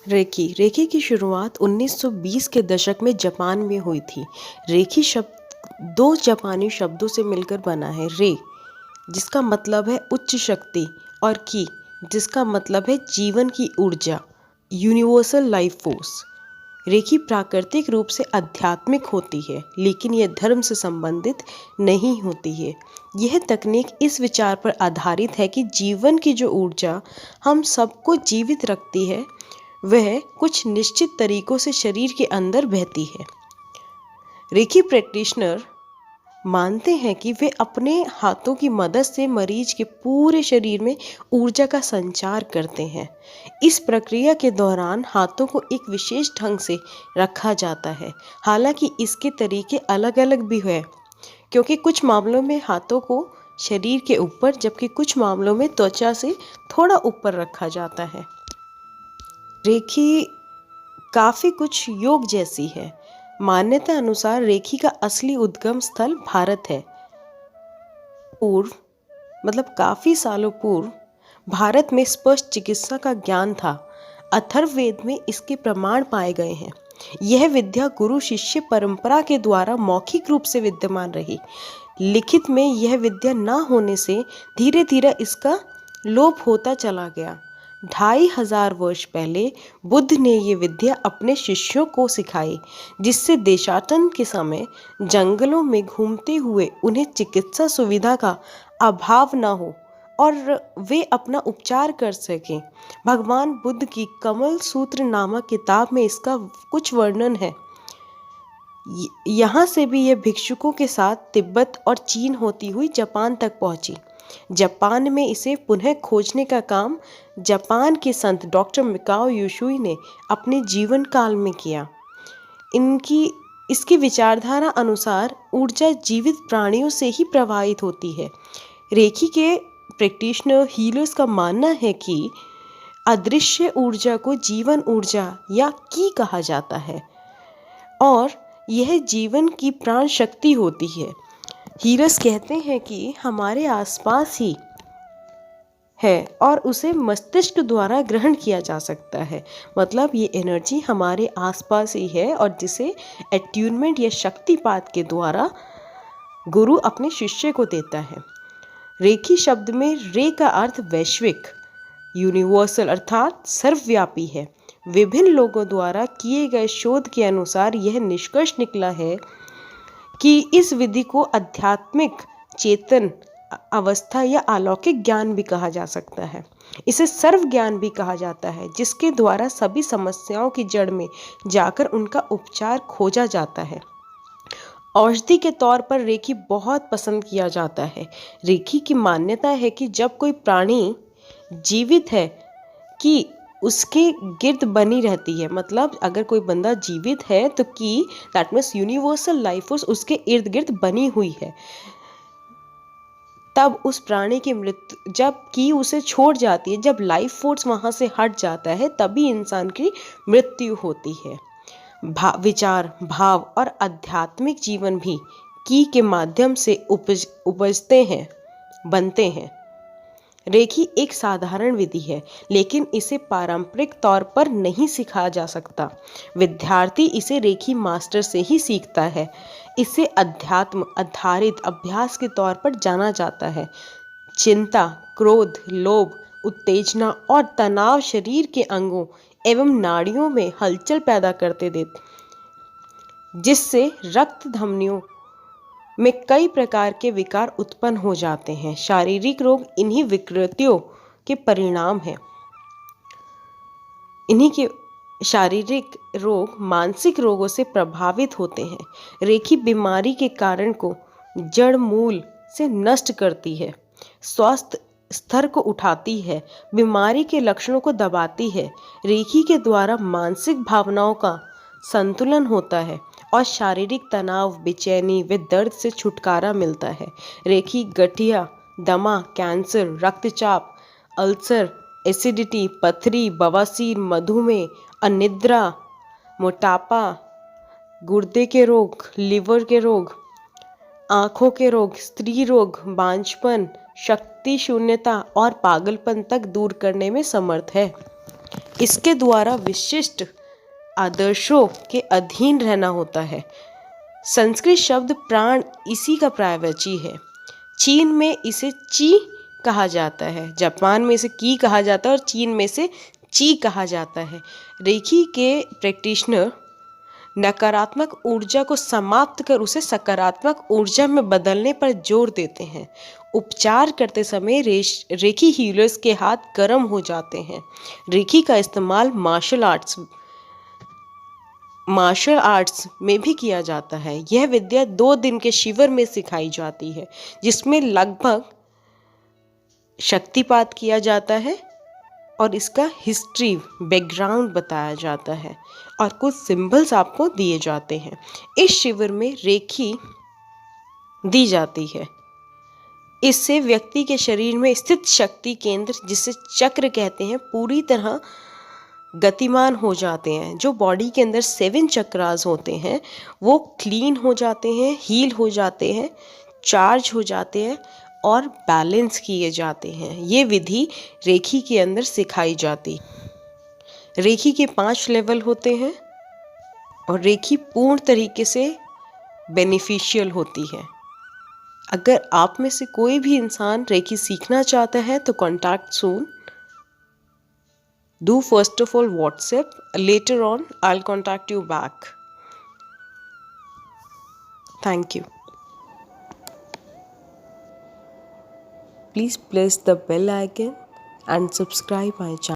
Recce की शुरुआत 1920 के दशक में जापान में हुई थी। रेकी शब्द दो जापानी शब्दों से मिलकर बना है। रे जिसका मतलब है उच्च शक्ति और की जिसका मतलब है जीवन की ऊर्जा, यूनिवर्सल लाइफ फोर्स। रेकी प्राकृतिक रूप से आध्यात्मिक होती है, लेकिन यह धर्म से संबंधित नहीं होती है। यह तकनीक इस विचार पर आधारित है कि जीवन की जो ऊर्जा हम सबको जीवित रखती है वह कुछ निश्चित तरीकों से शरीर के अंदर बहती है। रेकी प्रैक्टिशनर मानते हैं कि वे अपने हाथों की मदद से मरीज के पूरे शरीर में ऊर्जा का संचार करते हैं। इस प्रक्रिया के दौरान हाथों को एक विशेष ढंग से रखा जाता है। हालांकि इसके तरीके अलग अलग भी हैं, क्योंकि कुछ मामलों में हाथों को शरीर के ऊपर जबकि कुछ मामलों में त्वचा से थोड़ा ऊपर रखा जाता है। रेकी काफ़ी कुछ योग जैसी है। मान्यता अनुसार रेकी का असली उद्गम स्थल भारत है। पूर्व काफ़ी सालों पूर्व भारत में स्पष्ट चिकित्सा का ज्ञान था। अथर्ववेद में इसके प्रमाण पाए गए हैं। यह विद्या गुरु शिष्य परंपरा के द्वारा मौखिक रूप से विद्यमान रही। लिखित में यह विद्या न होने से धीरे धीरे इसका लोप होता चला गया। 2500 वर्ष पहले बुद्ध ने ये विद्या अपने शिष्यों को सिखाई, जिससे देशाटन के समय जंगलों में घूमते हुए उन्हें चिकित्सा सुविधा का अभाव न हो और वे अपना उपचार कर सकें। भगवान बुद्ध की कमल सूत्र नामक किताब में इसका कुछ वर्णन है। यहाँ से भी यह भिक्षुकों के साथ तिब्बत और चीन होती हुई जापान तक पहुँची। जापान में इसे पुनः खोजने का काम जापान के संत डॉक्टर मिकाओ यूशुई ने अपने जीवन काल में किया। इसकी विचारधारा अनुसार ऊर्जा जीवित प्राणियों से ही प्रवाहित होती है। रेकी के प्रैक्टिशनर हीलर्स का मानना है कि अदृश्य ऊर्जा को जीवन ऊर्जा या की कहा जाता है और यह जीवन की प्राण शक्ति होती है। हीलर्स कहते हैं कि हमारे आसपास ही है और उसे मस्तिष्क द्वारा ग्रहण किया जा सकता है। ये एनर्जी हमारे आसपास ही है और जिसे एट्यूनमेंट या शक्तिपात के द्वारा गुरु अपने शिष्य को देता है। रेकी शब्द में रे का अर्थ वैश्विक, यूनिवर्सल अर्थात सर्वव्यापी है। विभिन्न लोगों द्वारा किए गए शोध के अनुसार यह निष्कर्ष निकला है कि इस विधि को आध्यात्मिक चेतन अवस्था या अलौकिक ज्ञान भी कहा जा सकता है। इसे सर्व ज्ञान भी कहा जाता है, जिसके द्वारा सभी समस्याओं की जड़ में जाकर उनका उपचार खोजा जाता है। औषधि के तौर पर रेकी बहुत पसंद किया जाता है। रेकी की मान्यता है कि जब कोई प्राणी जीवित है कि उसके गिर्द बनी रहती है। अगर कोई बंदा जीवित है तो की that means universal life force उसके इर्द गिर्द बनी हुई है। तब उस प्राणी की मृत्यु जब की उसे छोड़ जाती है, जब लाइफ फोर्स वहां से हट जाता है, तभी इंसान की मृत्यु होती है। विचार, भाव और आध्यात्मिक जीवन भी की के माध्यम से उपजते हैं, बनते हैं। रेकी एक साधारण विधि है, लेकिन इसे पारंपरिक तौर पर नहीं सिखाया जा सकता। विद्यार्थी इसे रेकी मास्टर से ही सीखता है। इसे अध्यात्म आधारित अभ्यास के तौर पर जाना जाता है। चिंता, क्रोध, लोभ, उत्तेजना और तनाव शरीर के अंगों एवं नाड़ियों में हलचल पैदा करते देते, जिससे रक्त धमनियों में कई प्रकार के विकार उत्पन्न हो जाते हैं। शारीरिक रोग इन्हीं विकृतियों के परिणाम हैं। इन्हीं के शारीरिक रोग मानसिक रोगों से प्रभावित होते हैं। रेकी बीमारी के कारण को जड़ मूल से नष्ट करती है, स्वास्थ्य स्तर को उठाती है, बीमारी के लक्षणों को दबाती है। रेकी के द्वारा मानसिक भावनाओं का संतुलन होता है और शारीरिक तनाव, बेचैनी व दर्द से छुटकारा मिलता है। रेकी गठिया, दमा, कैंसर, रक्तचाप, अल्सर, एसिडिटी, पथरी, बवासीर, मधुमेह, अनिद्रा, मोटापा, गुर्दे के रोग, लिवर के रोग, आँखों के रोग, स्त्री रोग, बांझपन, शक्ति शून्यता और पागलपन तक दूर करने में समर्थ है। इसके द्वारा विशिष्ट आदर्शों के अधीन रहना होता है। संस्कृत शब्द प्राण इसी का पर्यायवाची है। चीन में इसे ची कहा जाता है, जापान में इसे की कहा जाता है और चीन में इसे ची कहा जाता है। रेकी के प्रैक्टिशनर नकारात्मक ऊर्जा को समाप्त कर उसे सकारात्मक ऊर्जा में बदलने पर जोर देते हैं। उपचार करते समय रेकी हीलर्स के हाथ गर्म हो जाते हैं। रेकी का इस्तेमाल मार्शल आर्ट्स में भी किया जाता है। यह विद्या 2 दिन के शिविर में सिखाई जाती है, जिसमें लगभग शक्तिपात किया जाता है और इसका हिस्ट्री बैकग्राउंड बताया जाता है और कुछ सिंबल्स आपको दिए जाते हैं। इस शिविर में रेकी दी जाती है। इससे व्यक्ति के शरीर में स्थित शक्ति केंद्र, जिसे चक्र कहते हैं, पूरी तरह गतिमान हो जाते हैं। जो बॉडी के अंदर 7 चक्रास होते हैं वो क्लीन हो जाते हैं, हील हो जाते हैं, चार्ज हो जाते हैं और बैलेंस किए जाते हैं। ये विधि रेकी के अंदर सिखाई जाती। रेकी के 5 लेवल होते हैं और रेकी पूर्ण तरीके से बेनिफिशियल होती है। अगर आप में से कोई भी इंसान रेकी सीखना चाहता है तो contact soon. Do first of all WhatsApp. Later on, I'll contact you back. Thank you. Please press the bell icon and subscribe my channel.